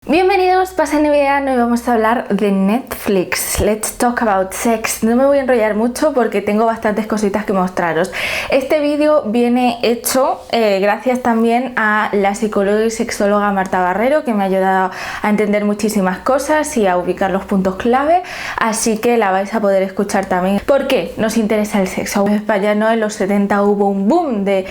Bienvenidos, pasen NBA, hoy vamos a hablar de Netflix. Let's talk about sex. No me voy a enrollar mucho porque tengo bastantes cositas que mostraros. Este vídeo viene hecho gracias también a la psicóloga y sexóloga Marta Barrero, que me ha ayudado a entender muchísimas cosas y a ubicar los puntos clave, así que la vais a poder escuchar también. ¿Por qué nos interesa el sexo? En España, ¿no? En los 70 hubo un boom de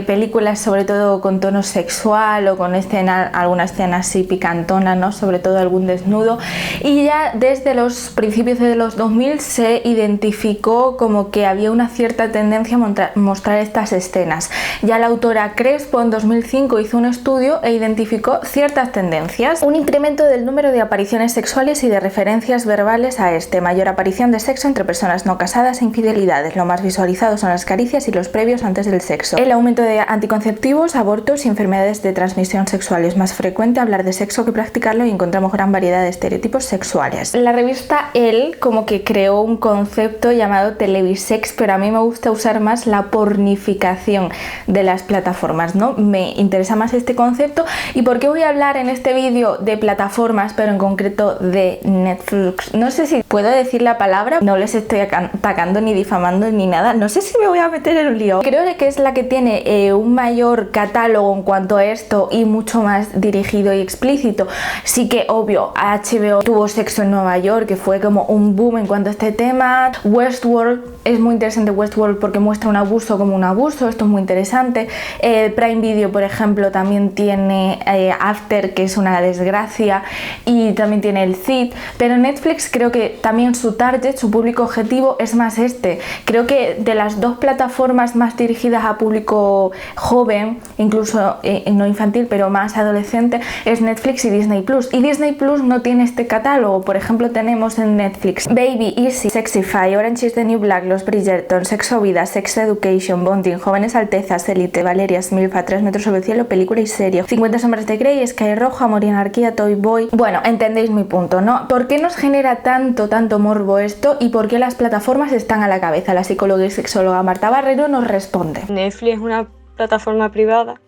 películas, sobre todo con tono sexual o con alguna escena así picantona, ¿no? Sobre todo algún desnudo, y ya desde los principios de los 2000 se identificó como que había una cierta tendencia a mostrar estas escenas. Ya la autora Crespo en 2005 hizo un estudio e identificó ciertas tendencias: un incremento del número de apariciones sexuales y de referencias verbales a mayor aparición de sexo entre personas no casadas e infidelidades. Lo más visualizado son las caricias y los previos antes del sexo. El aumento de anticonceptivos, abortos y enfermedades de transmisión sexual. Es más frecuente hablar de sexo que practicarlo y encontramos gran variedad de estereotipos sexuales. La revista Elle como que creó un concepto llamado televisex, pero a mí me gusta usar más la pornificación de las plataformas, ¿no? Me interesa más este concepto. ¿Y por qué voy a hablar en este vídeo de plataformas, pero en concreto de Netflix? No sé si puedo decir la palabra, no les estoy atacando ni difamando ni nada, no sé si me voy a meter en un lío. Creo que es la que tiene un mayor catálogo en cuanto a esto y mucho más dirigido y explícito. Sí que obvio, HBO tuvo Sexo en Nueva York, que fue como un boom en cuanto a este tema. Westworld, es muy interesante Westworld porque muestra un abuso como un abuso, esto es muy interesante. Prime Video, por ejemplo, también tiene After, que es una desgracia, y también tiene el Cid, pero Netflix creo que también su target, su público objetivo es más este. Creo que de las dos plataformas más dirigidas a público joven, incluso no infantil, pero más adolescente, es Netflix y Disney Plus. Y Disney Plus no tiene este catálogo. Por ejemplo, tenemos en Netflix Baby, Easy, Sexify, Orange is the New Black, Los Bridgerton, Sexo Vida, Sex Education, Bonding, Jóvenes Altezas, Elite, Valeria, Smilfa, 3 metros sobre el cielo, película y serie, 50 sombras de Grey, Sky Rojo, Amor y Anarquía, Toy Boy. Bueno, entendéis mi punto, ¿no? ¿Por qué nos genera tanto morbo esto y por qué las plataformas están a la cabeza? La psicóloga y sexóloga Marta Barrero nos responde. Netflix es una plataforma privada,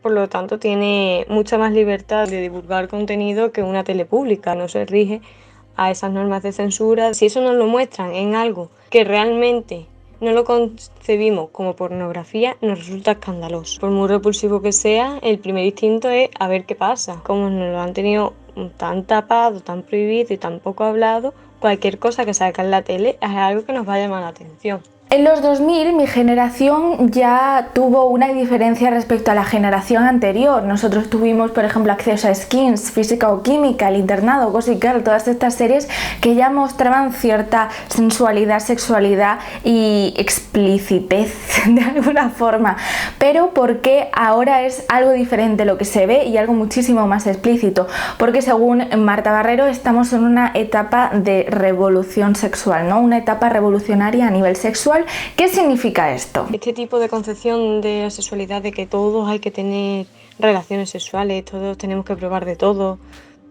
por lo tanto tiene mucha más libertad de divulgar contenido que una tele pública. No se rige a esas normas de censura. Si eso nos lo muestran en algo que realmente no lo concebimos como pornografía, nos resulta escandaloso. Por muy repulsivo que sea, el primer instinto es a ver qué pasa. Como nos lo han tenido tan tapado, tan prohibido y tan poco hablado, cualquier cosa que salga en la tele es algo que nos va a llamar la atención. En los 2000 mi generación ya tuvo una diferencia respecto a la generación anterior. Nosotros tuvimos, por ejemplo, acceso a Skins, Física o Química, El Internado, Gossip Girl, todas estas series que ya mostraban cierta sensualidad, sexualidad y explicitez de alguna forma. Pero ¿por qué ahora es algo diferente lo que se ve y algo muchísimo más explícito? Porque según Marta Barrero estamos en una etapa de revolución sexual, ¿no? Una etapa revolucionaria a nivel sexual. ¿Qué significa esto? Este tipo de concepción de la sexualidad, de que todos hay que tener relaciones sexuales, todos tenemos que probar de todo,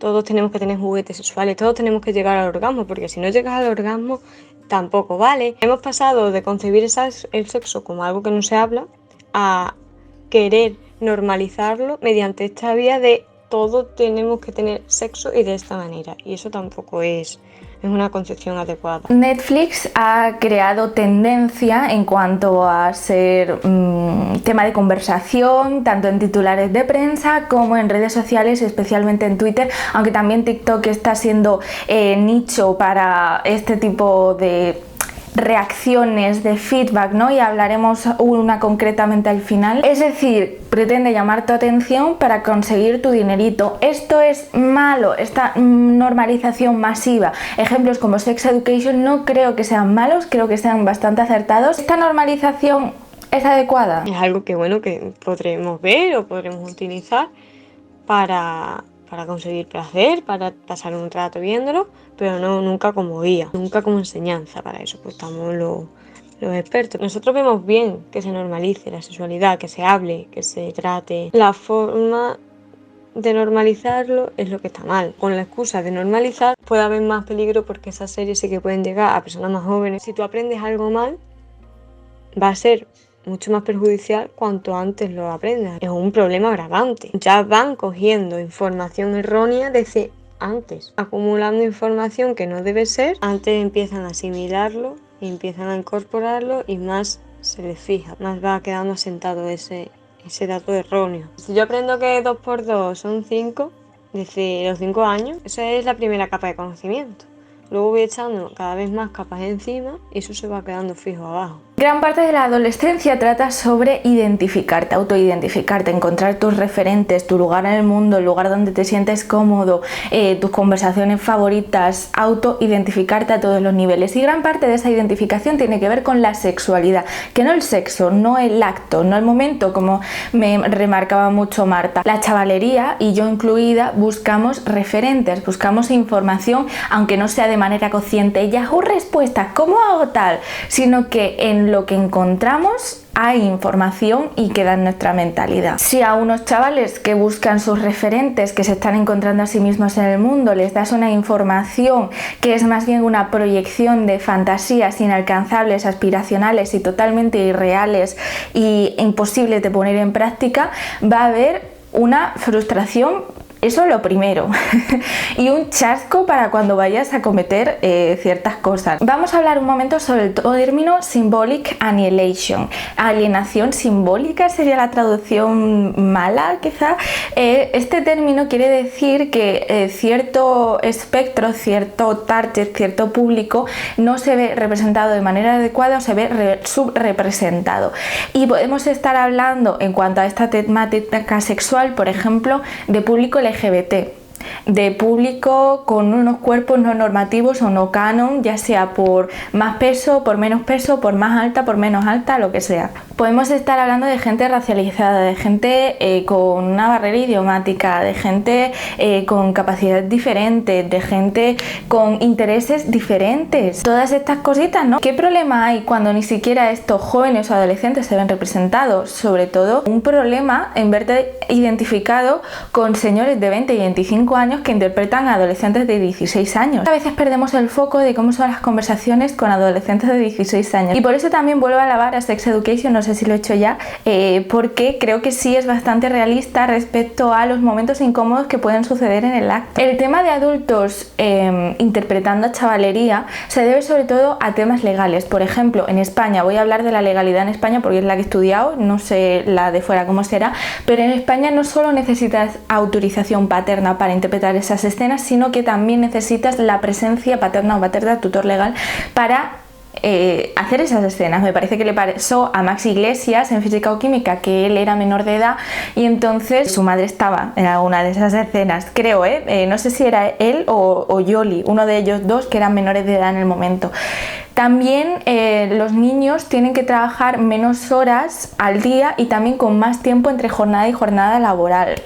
todos tenemos que tener juguetes sexuales, todos tenemos que llegar al orgasmo, porque si no llegas al orgasmo tampoco vale. Hemos pasado de concebir el sexo como algo que no se habla a querer normalizarlo mediante esta vía de todos tenemos que tener sexo y de esta manera, y eso tampoco es una concepción adecuada. Netflix ha creado tendencia en cuanto a ser tema de conversación, tanto en titulares de prensa como en redes sociales, especialmente en Twitter, aunque también TikTok está siendo nicho para este tipo de reacciones, de feedback, ¿no? Y hablaremos una concretamente al final. Es decir, pretende llamar tu atención para conseguir tu dinerito. Esto es malo, esta normalización masiva. Ejemplos como Sex Education no creo que sean malos, creo que sean bastante acertados. Esta normalización es adecuada. Es algo que bueno, que podremos ver o podremos utilizar para conseguir placer, para pasar un rato viéndolo, pero no nunca como guía, nunca como enseñanza. Para eso pues estamos los expertos. Nosotros vemos bien que se normalice la sexualidad, que se hable, que se trate. La forma de normalizarlo es lo que está mal. Con la excusa de normalizar puede haber más peligro, porque esas series sí que pueden llegar a personas más jóvenes. Si tú aprendes algo mal, va a ser mucho más perjudicial cuanto antes lo aprendan. Es un problema agravante. Ya van cogiendo información errónea desde antes, acumulando información que no debe ser, antes empiezan a asimilarlo y empiezan a incorporarlo y más se les fija, más va quedando asentado ese dato erróneo. Si yo aprendo que 2 por 2 son 5, desde los 5 años, esa es la primera capa de conocimiento. Luego voy echando cada vez más capas encima y eso se va quedando fijo abajo. Gran parte de la adolescencia trata sobre identificarte, autoidentificarte, encontrar tus referentes, tu lugar en el mundo, el lugar donde te sientes cómodo, tus conversaciones favoritas, autoidentificarte a todos los niveles. Y gran parte de esa identificación tiene que ver con la sexualidad, que no el sexo, no el acto, no el momento, como me remarcaba mucho Marta. La chavalería, y yo incluida, buscamos referentes, buscamos información, aunque no sea de manera consciente, Yahoo respuestas, ¿cómo hago tal? Sino que en lo que encontramos hay información y queda en nuestra mentalidad. Si a unos chavales que buscan sus referentes, que se están encontrando a sí mismos en el mundo, les das una información que es más bien una proyección de fantasías inalcanzables, aspiracionales y totalmente irreales e imposibles de poner en práctica, va a haber una frustración. Eso es lo primero. Y un chasco para cuando vayas a cometer ciertas cosas. Vamos a hablar un momento sobre el término symbolic annihilation. Alienación simbólica sería la traducción mala, quizá. Este término quiere decir que cierto espectro, cierto target, cierto público no se ve representado de manera adecuada o se ve subrepresentado. Y podemos estar hablando, en cuanto a esta temática sexual, por ejemplo, de público LGBT, de público con unos cuerpos no normativos o no canon, ya sea por más peso, por menos peso, por más alta, por menos alta, lo que sea. Podemos estar hablando de gente racializada, de gente con una barrera idiomática, de gente con capacidades diferentes, de gente con intereses diferentes. Todas estas cositas, ¿no? ¿Qué problema hay cuando ni siquiera estos jóvenes o adolescentes se ven representados? Sobre todo un problema en verte identificado con señores de 20 y 25 años que interpretan a adolescentes de 16 años. A veces perdemos el foco de cómo son las conversaciones con adolescentes de 16 años. Y por eso también vuelvo a alabar a Sex Education, no sé si lo he hecho ya, porque creo que sí es bastante realista respecto a los momentos incómodos que pueden suceder en el acto. El tema de adultos interpretando a chavalería se debe sobre todo a temas legales. Por ejemplo, en España, voy a hablar de la legalidad en España porque es la que he estudiado, no sé la de fuera cómo será, pero en España no solo necesitas autorización paterna para interpretar esas escenas, sino que también necesitas la presencia paterna o paterna, tutor legal, para hacer esas escenas. Me parece que le pasó a Max Iglesias en Física o Química, que él era menor de edad y entonces su madre estaba en alguna de esas escenas, creo, no sé si era él o Yoli, uno de ellos dos, que eran menores de edad en el momento. También los niños tienen que trabajar menos horas al día y también con más tiempo entre jornada y jornada laboral.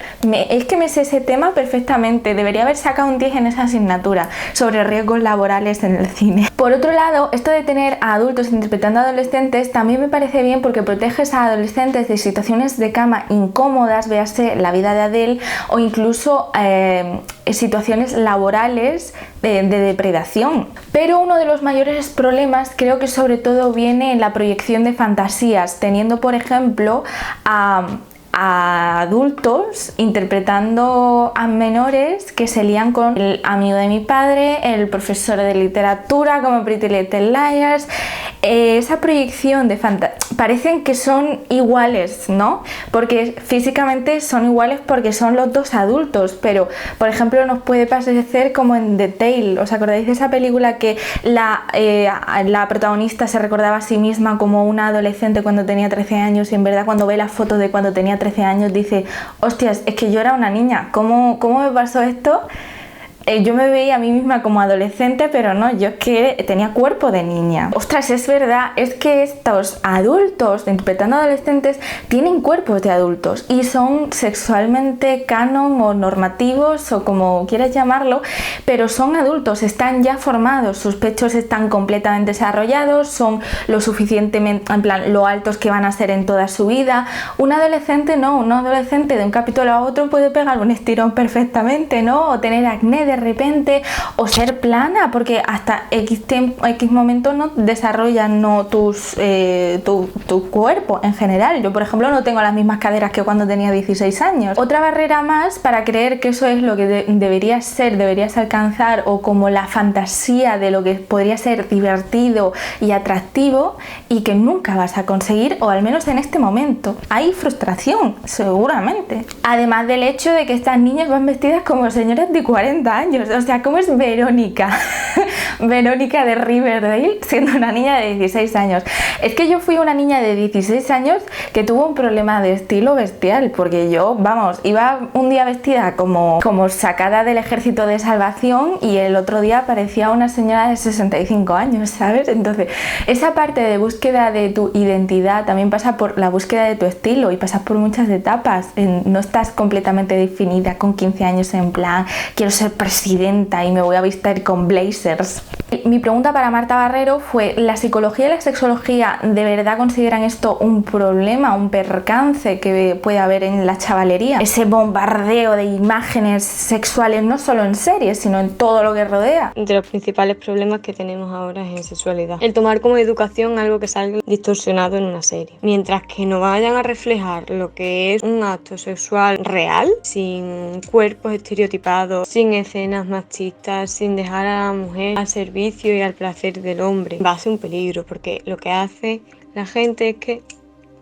Es que me sé ese tema perfectamente, debería haber sacado un 10 en esa asignatura sobre riesgos laborales en el cine. Por otro lado, esto de tener a adultos interpretando a adolescentes también me parece bien porque proteges a adolescentes de situaciones de cama incómodas, véase La vida de Adele, o incluso situaciones laborales de depredación. Pero uno de los mayores problemas creo que sobre todo viene en la proyección de fantasías, teniendo por ejemplo a adultos interpretando a menores que se lían con el amigo de mi padre, el profesor de literatura como Pretty Little Liars. Esa proyección de parecen que son iguales, ¿no? Porque físicamente son iguales porque son los dos adultos, pero por ejemplo nos puede parecer como en The Tale. ¿Os acordáis de esa película que la protagonista se recordaba a sí misma como una adolescente cuando tenía 13 años y en verdad cuando ve las fotos de cuando tenía 13 años dice, hostias, es que yo era una niña, ¿cómo me pasó esto? Yo me veía a mí misma como adolescente, pero no, yo es que tenía cuerpo de niña. Ostras, es verdad, es que estos adultos interpretando adolescentes tienen cuerpos de adultos y son sexualmente canon o normativos o como quieras llamarlo, pero son adultos, están ya formados, sus pechos están completamente desarrollados, son lo suficientemente, en plan, lo altos que van a ser en toda su vida. Un adolescente no, un adolescente de un capítulo a otro puede pegar un estirón perfectamente, ¿no? O tener acné de repente, o ser plana, porque hasta X momento no desarrollas tu cuerpo en general. Yo, por ejemplo, no tengo las mismas caderas que cuando tenía 16 años. Otra barrera más para creer que eso es lo que deberías ser, deberías alcanzar, o como la fantasía de lo que podría ser divertido y atractivo y que nunca vas a conseguir, o al menos en este momento. Hay frustración, seguramente. Además del hecho de que estas niñas van vestidas como señoras de 40 años. O sea, ¿cómo es Verónica? Verónica de Riverdale siendo una niña de 16 años. Es que yo fui una niña de 16 años que tuvo un problema de estilo bestial, porque yo, vamos, iba un día vestida como sacada del ejército de salvación y el otro día parecía una señora de 65 años, ¿sabes? Entonces, esa parte de búsqueda de tu identidad también pasa por la búsqueda de tu estilo y pasas por muchas etapas. No estás completamente definida con 15 años en plan, quiero ser presidenta y me voy a vestir con blazers. Mi pregunta para Marta Barrero fue: ¿la psicología y la sexología de verdad consideran esto un problema, un percance que puede haber en la chavalería? Ese bombardeo de imágenes sexuales, no solo en series, sino en todo lo que rodea. Entre los principales problemas que tenemos ahora es en sexualidad. El tomar como educación algo que salga distorsionado en una serie. Mientras que no vayan a reflejar lo que es un acto sexual real, sin cuerpos estereotipados, sin escenas machistas, sin dejar a la mujer al servicio y al placer del hombre, va a ser un peligro, porque lo que hace la gente es que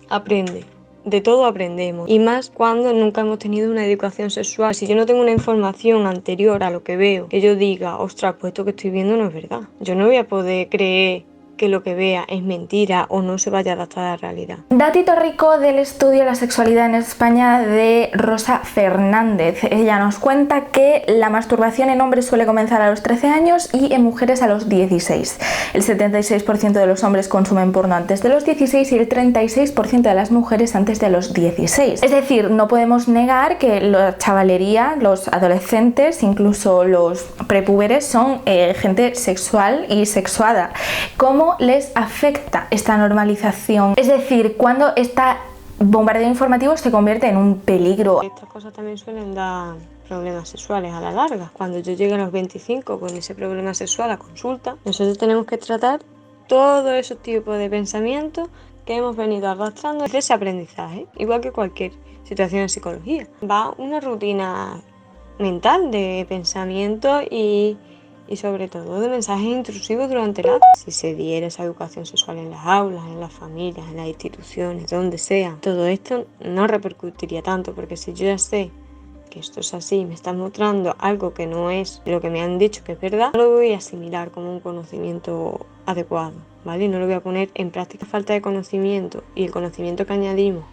aprende. De todo aprendemos, y más cuando nunca hemos tenido una educación sexual. Si yo no tengo una información anterior a lo que veo, que yo diga, ostras, pues esto que estoy viendo no es verdad, yo no voy a poder creer que lo que vea es mentira o no se vaya a adaptar a la realidad. Datito rico del estudio La sexualidad en España de Rosa Fernández. Ella nos cuenta que la masturbación en hombres suele comenzar a los 13 años y en mujeres a los 16. El 76% de los hombres consumen porno antes de los 16 y el 36% de las mujeres antes de los 16. Es decir, no podemos negar que la chavalería, los adolescentes, incluso los prepúberes, son gente sexual y sexuada. ¿Cómo les afecta esta normalización? Es decir, cuando este bombardeo informativo se convierte en un peligro. Estas cosas también suelen dar problemas sexuales a la larga. Cuando yo llegue a los 25 con ese problema sexual a consulta, nosotros tenemos que tratar todos esos tipos de pensamientos que hemos venido arrastrando desde ese aprendizaje, igual que cualquier situación en psicología. Va una rutina mental de pensamiento y sobre todo de mensajes intrusivos durante la... Si se diera esa educación sexual en las aulas, en las familias, en las instituciones, donde sea, todo esto no repercutiría tanto, porque si yo ya sé que esto es así, me están mostrando algo que no es lo que me han dicho que es verdad, no lo voy a asimilar como un conocimiento adecuado, ¿vale? No lo voy a poner en práctica. Falta de conocimiento y el conocimiento que añadimos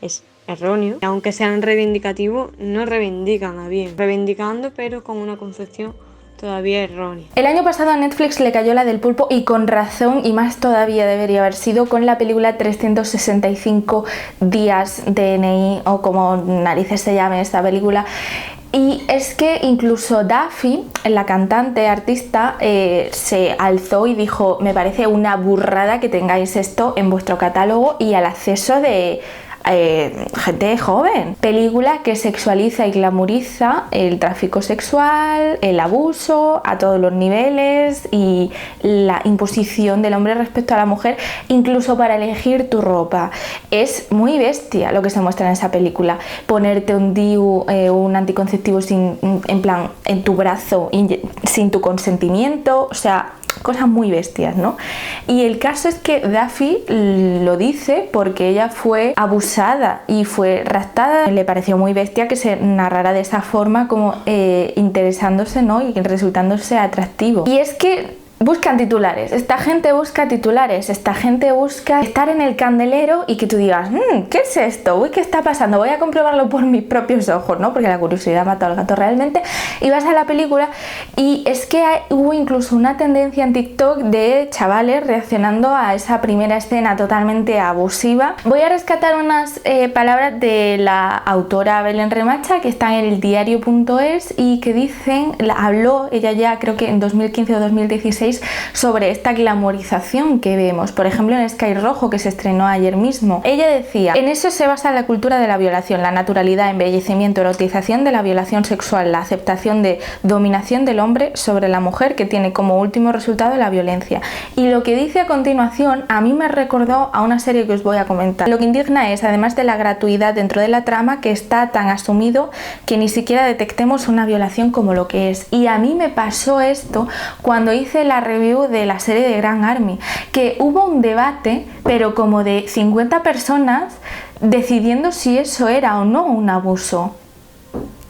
es erróneo. Aunque sean reivindicativos, no reivindican a bien, reivindicando pero con una concepción todavía errónea. El año pasado a Netflix le cayó la del pulpo, y con razón, y más todavía debería haber sido con la película 365 días DNI, o como narices se llame esta película. Y es que incluso Duffy, la cantante, artista, se alzó y dijo: me parece una burrada que tengáis esto en vuestro catálogo y al acceso de gente joven. Película que sexualiza y glamoriza el tráfico sexual, el abuso a todos los niveles y la imposición del hombre respecto a la mujer, incluso para elegir tu ropa. Es muy bestia lo que se muestra en esa película. Ponerte un DIU, un anticonceptivo en tu brazo sin tu consentimiento, o sea, cosas muy bestias, ¿no? Y el caso es que Duffy lo dice porque ella fue abusada y fue raptada. Le pareció muy bestia que se narrara de esa forma, como interesándose, ¿no? Y resultándose atractivo. Y es que buscan titulares, esta gente busca titulares, esta gente busca estar en el candelero y que tú digas: ¿qué es esto? Uy, ¿qué está pasando? Voy a comprobarlo por mis propios ojos, ¿no? Porque la curiosidad mata al gato realmente. Y vas a la película y es que hubo incluso una tendencia en TikTok de chavales reaccionando a esa primera escena totalmente abusiva. Voy a rescatar unas palabras de la autora Belén Remacha, que están en el diario.es y que dicen, habló ella ya creo que en 2015 o 2016, penséis sobre esta glamorización que vemos. Por ejemplo, en Sky Rojo, que se estrenó ayer mismo, ella decía: en eso se basa la cultura de la violación, la naturalidad, embellecimiento, erotización de la violación sexual, la aceptación de dominación del hombre sobre la mujer, que tiene como último resultado la violencia. Y lo que dice a continuación a mí me recordó a una serie que os voy a comentar. Lo que indigna es, además de la gratuidad dentro de la trama, que está tan asumido que ni siquiera detectemos una violación como lo que es. Y a mí me pasó esto cuando hice la review de la serie de Grand Army, que hubo un debate, pero como de 50 personas decidiendo si eso era o no un abuso,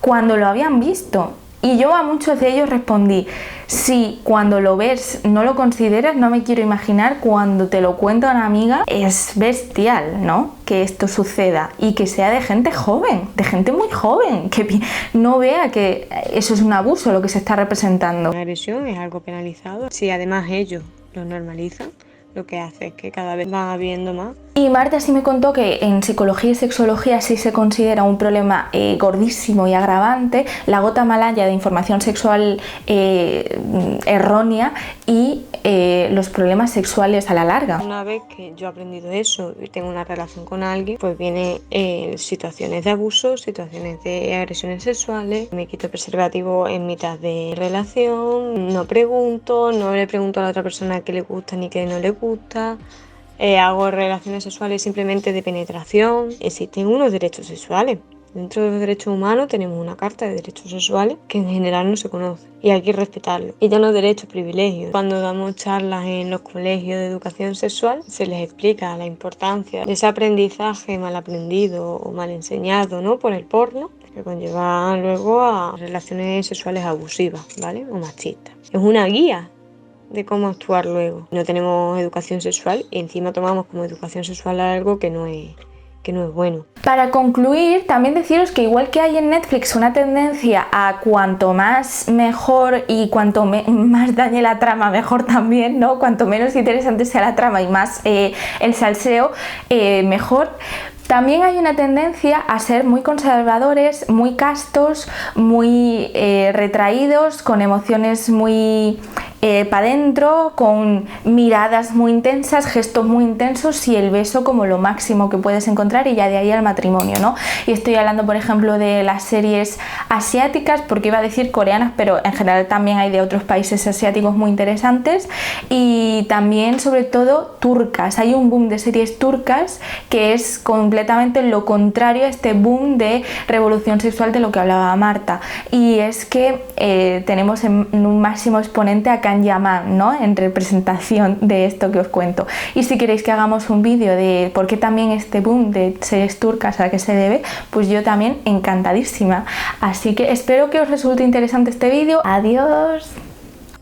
cuando lo habían visto. Y yo a muchos de ellos respondí: si cuando lo ves no lo consideras, no me quiero imaginar cuando te lo cuenta una amiga. Es bestial, ¿no?, que esto suceda y que sea de gente joven, de gente muy joven, que no vea que eso es un abuso lo que se está representando. La agresión es algo penalizado. Si además ellos lo normalizan, lo que hace es que cada vez van habiendo más. Y Marta sí me contó que en psicología y sexología sí se considera un problema gordísimo y agravante la gota malaya de información sexual errónea y los problemas sexuales a la larga. Una vez que yo he aprendido eso y tengo una relación con alguien, pues vienen situaciones de abuso, situaciones de agresiones sexuales. Me quito el preservativo en mitad de relación, no pregunto, no le pregunto a la otra persona qué le gusta ni qué no le gusta. Hago relaciones sexuales simplemente de penetración. Existen unos derechos sexuales. Dentro de los derechos humanos tenemos una carta de derechos sexuales que en general no se conoce y hay que respetarlo. Y ya no derechos, privilegios. Cuando damos charlas en los colegios de educación sexual se les explica la importancia de ese aprendizaje mal aprendido o mal enseñado, ¿no?, por el porno, que conlleva luego a relaciones sexuales abusivas, ¿vale?, o machistas. Es una guía de cómo actuar luego. No tenemos educación sexual y encima tomamos como educación sexual algo que no es bueno. Para concluir, también deciros que igual que hay en Netflix una tendencia a cuanto más mejor y cuanto más dañe la trama mejor también, ¿no?, cuanto menos interesante sea la trama y más el salseo, mejor. También hay una tendencia a ser muy conservadores, muy castos, muy retraídos, con emociones muy para adentro, con miradas muy intensas, gestos muy intensos y el beso como lo máximo que puedes encontrar, y ya de ahí al matrimonio, ¿no? Y estoy hablando, por ejemplo, de las series asiáticas, porque iba a decir coreanas, pero en general también hay de otros países asiáticos muy interesantes, y también sobre todo turcas. Hay un boom de series turcas que es completamente lo contrario a este boom de revolución sexual de lo que hablaba Marta, y es que tenemos en un máximo exponente a Can Yaman, ¿no?, en representación de esto que os cuento. Y si queréis que hagamos un vídeo de por qué también este boom de series turcas a qué se debe, pues yo también encantadísima. Así que espero que os resulte interesante este vídeo. Adiós.